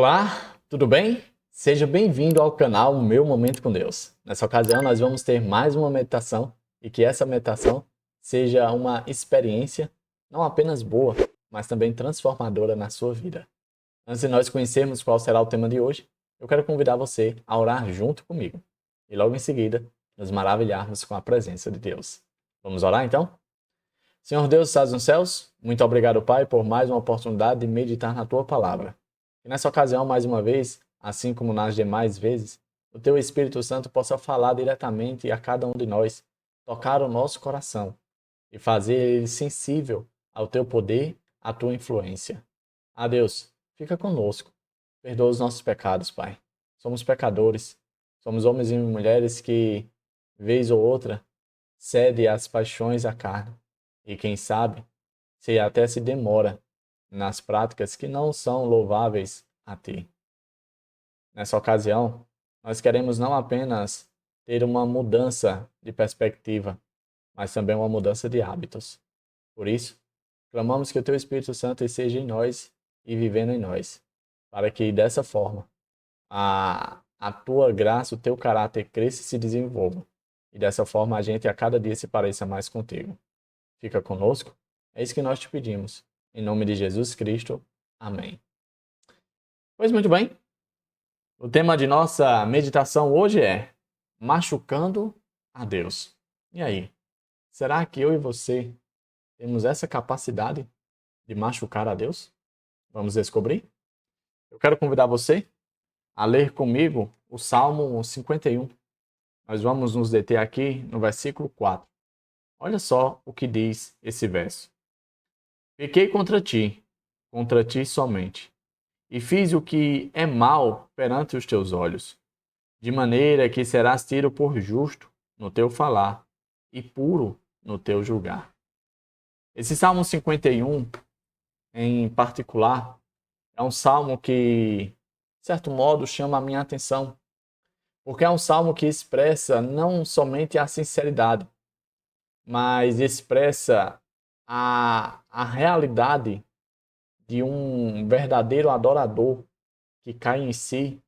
Olá, tudo bem? Seja bem-vindo ao canal Meu Momento com Deus. Nessa ocasião, nós vamos ter mais uma meditação e que essa meditação seja uma experiência não apenas boa, mas também transformadora na sua vida. Antes de nós conhecermos qual será o tema de hoje, eu quero convidar você a orar junto comigo e logo em seguida nos maravilharmos com a presença de Deus. Vamos orar então? Senhor Deus, estás nos céus, muito obrigado, Pai, por mais uma oportunidade de meditar na Tua Palavra. E nessa ocasião, mais uma vez, assim como nas demais vezes, o Teu Espírito Santo possa falar diretamente a cada um de nós, tocar o nosso coração e fazer ele sensível ao Teu poder, à Tua influência. Ah, Deus, fica conosco. Perdoa os nossos pecados, Pai. Somos pecadores. Somos homens e mulheres que, vez ou outra, cedem às paixões da carne. E quem sabe, se até se demora nas práticas que não são louváveis a ti. Nessa ocasião, nós queremos não apenas ter uma mudança de perspectiva, mas também uma mudança de hábitos. Por isso, clamamos que o teu Espírito Santo esteja em nós e vivendo em nós, para que dessa forma a tua graça, o teu caráter cresça e se desenvolva. E dessa forma a gente a cada dia se pareça mais contigo. Fica conosco, é isso que nós te pedimos. Em nome de Jesus Cristo. Amém. Pois muito bem, o tema de nossa meditação hoje é machucando a Deus. E aí, será que eu e você temos essa capacidade de machucar a Deus? Vamos descobrir? Eu quero convidar você a ler comigo o Salmo 51. Nós vamos nos deter aqui no versículo 4. Olha só o que diz esse verso. Pequei contra ti somente, e fiz o que é mal perante os teus olhos, de maneira que serás tido por justo no teu falar e puro no teu julgar. Esse Salmo 51, em particular, é um salmo que, de certo modo, chama a minha atenção, porque é um salmo que expressa não somente a sinceridade, mas expressa a realidade de um verdadeiro adorador que cai em si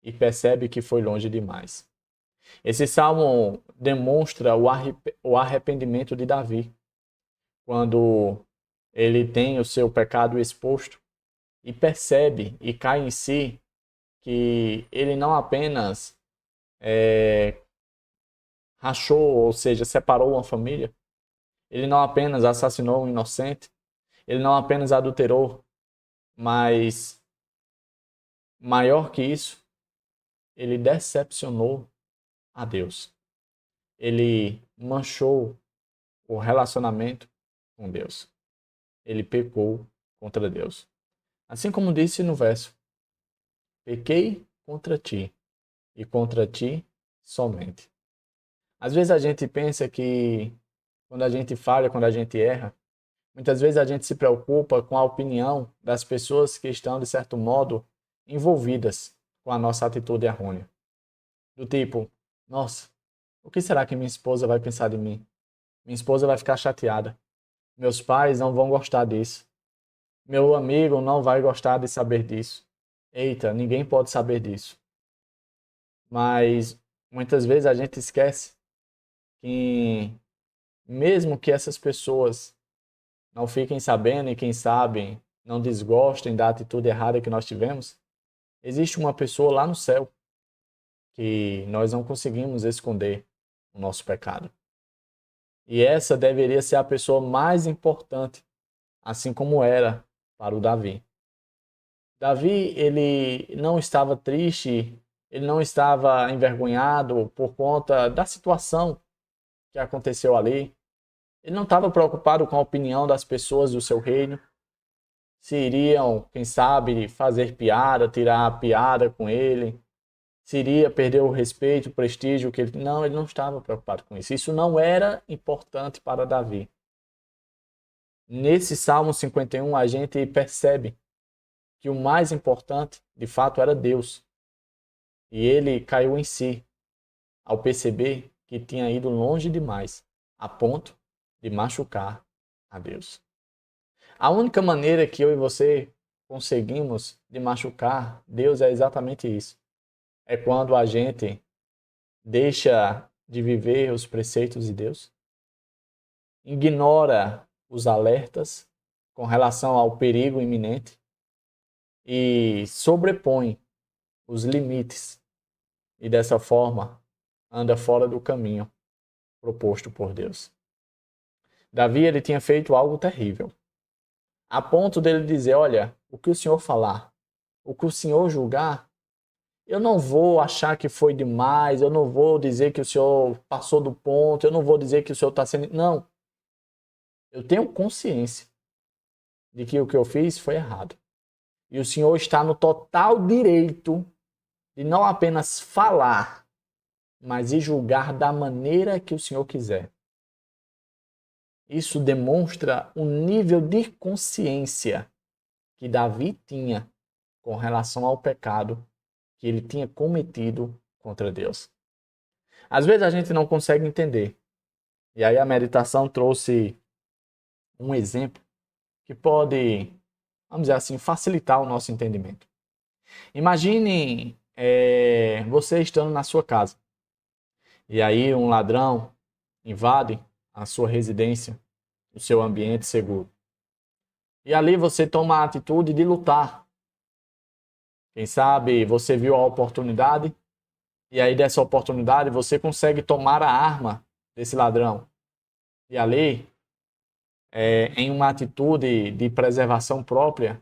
e percebe que foi longe demais. Esse salmo demonstra o arrependimento de Davi, quando ele tem o seu pecado exposto e percebe e cai em si que ele não apenas rachou, ou seja, separou uma família, ele não apenas assassinou um inocente, ele não apenas adulterou, mas maior que isso, ele decepcionou a Deus. Ele manchou o relacionamento com Deus. Ele pecou contra Deus. Assim como disse no verso: pequei contra ti e contra ti somente. Às vezes a gente pensa que quando a gente falha, quando a gente erra, muitas vezes a gente se preocupa com a opinião das pessoas que estão, de certo modo, envolvidas com a nossa atitude errônea. Do tipo, nossa, o que será que minha esposa vai pensar de mim? Minha esposa vai ficar chateada. Meus pais não vão gostar disso. Meu amigo não vai gostar de saber disso. Eita, ninguém pode saber disso. Mas muitas vezes a gente esquece que, mesmo que essas pessoas não fiquem sabendo e, quem sabe, não desgostem da atitude errada que nós tivemos, existe uma pessoa lá no céu que nós não conseguimos esconder o nosso pecado. E essa deveria ser a pessoa mais importante, assim como era para o Davi. Davi, ele não estava triste, ele não estava envergonhado por conta da situação que aconteceu ali. Ele não estava preocupado com a opinião das pessoas do seu reino, se iriam, quem sabe, fazer piada, tirar a piada com ele, se iria perder o respeito, o prestígio que ele... Não, ele não estava preocupado com isso. Isso não era importante para Davi. Nesse Salmo 51, a gente percebe que o mais importante, de fato, era Deus. E ele caiu em si, ao perceber que tinha ido longe demais, a ponto de machucar a Deus. A única maneira que eu e você conseguimos de machucar Deus é exatamente isso. É quando a gente deixa de viver os preceitos de Deus, ignora os alertas com relação ao perigo iminente e sobrepõe os limites e dessa forma anda fora do caminho proposto por Deus. Davi, ele tinha feito algo terrível, a ponto dele dizer, olha, o que o Senhor falar, o que o Senhor julgar, eu não vou achar que foi demais, eu não vou dizer que o Senhor passou do ponto, eu não vou dizer que o Senhor está sendo... Não, eu tenho consciência de que o que eu fiz foi errado. E o Senhor está no total direito de não apenas falar, mas de julgar da maneira que o Senhor quiser. Isso demonstra o nível de consciência que Davi tinha com relação ao pecado que ele tinha cometido contra Deus. Às vezes a gente não consegue entender. E aí a meditação trouxe um exemplo que pode, vamos dizer assim, facilitar o nosso entendimento. Imagine você estando na sua casa. E aí um ladrão invade a sua residência, o seu ambiente seguro. E ali você toma a atitude de lutar. Quem sabe você viu a oportunidade e aí dessa oportunidade você consegue tomar a arma desse ladrão. E ali, em uma atitude de preservação própria,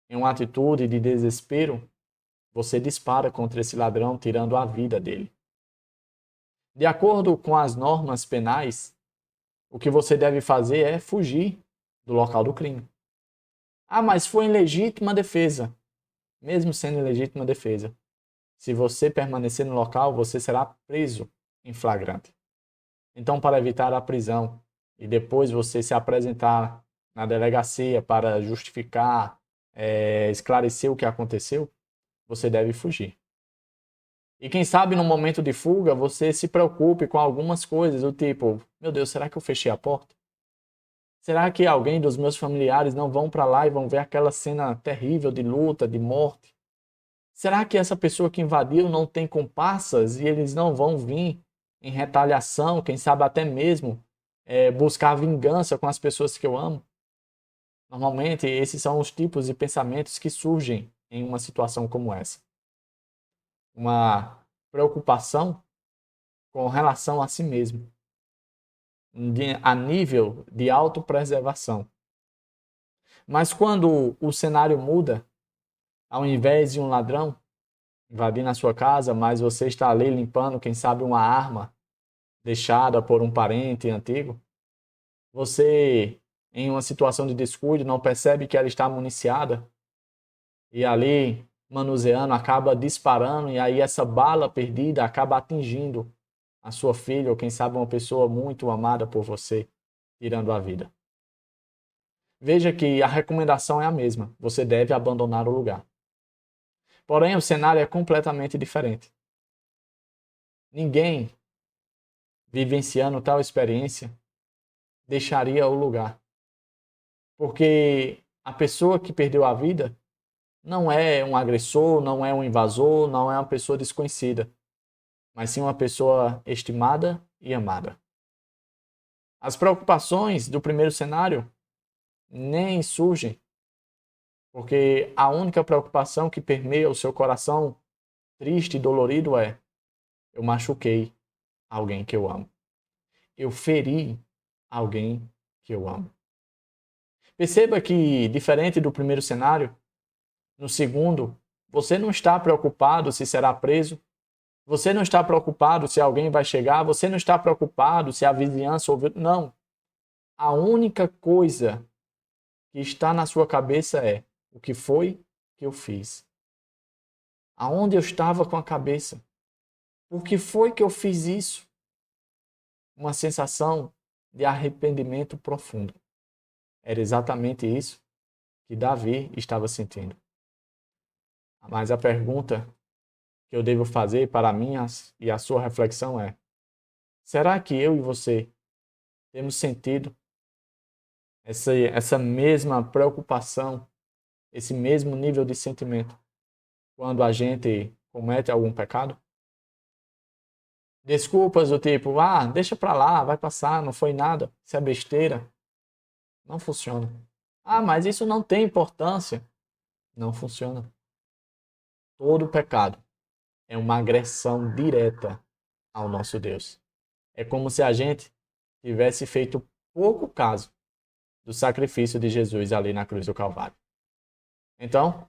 em uma atitude de desespero, você dispara contra esse ladrão, tirando a vida dele. De acordo com as normas penais, o que você deve fazer é fugir do local do crime. Ah, mas foi em legítima defesa. Mesmo sendo em legítima defesa, se você permanecer no local, você será preso em flagrante. Então, para evitar a prisão e depois você se apresentar na delegacia para justificar, esclarecer o que aconteceu, você deve fugir. E quem sabe no momento de fuga você se preocupe com algumas coisas, do tipo, meu Deus, será que eu fechei a porta? Será que alguém dos meus familiares não vão para lá e vão ver aquela cena terrível de luta, de morte? Será que essa pessoa que invadiu não tem comparsas e eles não vão vir em retaliação, quem sabe até mesmo buscar vingança com as pessoas que eu amo? Normalmente, esses são os tipos de pensamentos que surgem em uma situação como essa. Uma preocupação com relação a si mesmo, a nível de autopreservação. Mas quando o cenário muda, ao invés de um ladrão invadir na sua casa, mas você está ali limpando, quem sabe, uma arma deixada por um parente antigo, você, em uma situação de descuido, não percebe que ela está municiada e ali, manuseando, acaba disparando e aí essa bala perdida acaba atingindo a sua filha ou quem sabe uma pessoa muito amada por você, tirando a vida. Veja que a recomendação é a mesma, você deve abandonar o lugar. Porém, o cenário é completamente diferente. Ninguém vivenciando tal experiência deixaria o lugar. Porque a pessoa que perdeu a vida não é um agressor, não é um invasor, não é uma pessoa desconhecida, mas sim uma pessoa estimada e amada. As preocupações do primeiro cenário nem surgem, porque a única preocupação que permeia o seu coração triste e dolorido é: eu machuquei alguém que eu amo. Eu feri alguém que eu amo. Perceba que, diferente do primeiro cenário, no segundo, você não está preocupado se será preso, você não está preocupado se alguém vai chegar, você não está preocupado se a vizinhança ouviu. Não. A única coisa que está na sua cabeça é: o que foi que eu fiz? Aonde eu estava com a cabeça? Por que foi que eu fiz isso? Uma sensação de arrependimento profundo. Era exatamente isso que Davi estava sentindo. Mas a pergunta que eu devo fazer para mim e a sua reflexão é: será que eu e você temos sentido essa mesma preocupação esse mesmo nível de sentimento quando a gente comete algum pecado? Desculpas do tipo, deixa pra lá, vai passar, não foi nada, isso é besteira. Não funciona. Mas isso não tem importância. Não funciona. Todo pecado é uma agressão direta ao nosso Deus. É como se a gente tivesse feito pouco caso do sacrifício de Jesus ali na cruz do Calvário. Então,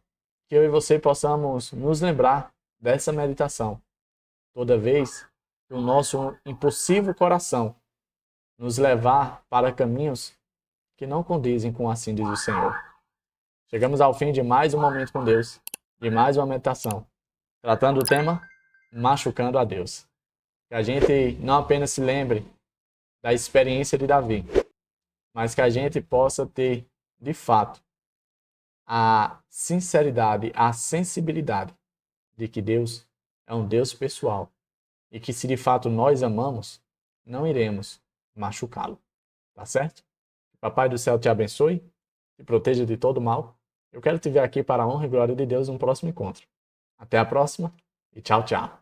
que eu e você possamos nos lembrar dessa meditação toda vez que o nosso impulsivo coração nos levar para caminhos que não condizem com assim diz o Senhor. Chegamos ao fim de mais um momento com Deus, de mais uma meditação, tratando o tema machucando a Deus. Que a gente não apenas se lembre da experiência de Davi, mas que a gente possa ter, de fato, a sinceridade, a sensibilidade de que Deus é um Deus pessoal e que se de fato nós amamos, não iremos machucá-lo. Tá certo? Que o Papai do Céu te abençoe, te proteja de todo mal. Eu quero te ver aqui para a honra e glória de Deus no próximo encontro. Até a próxima e tchau, tchau.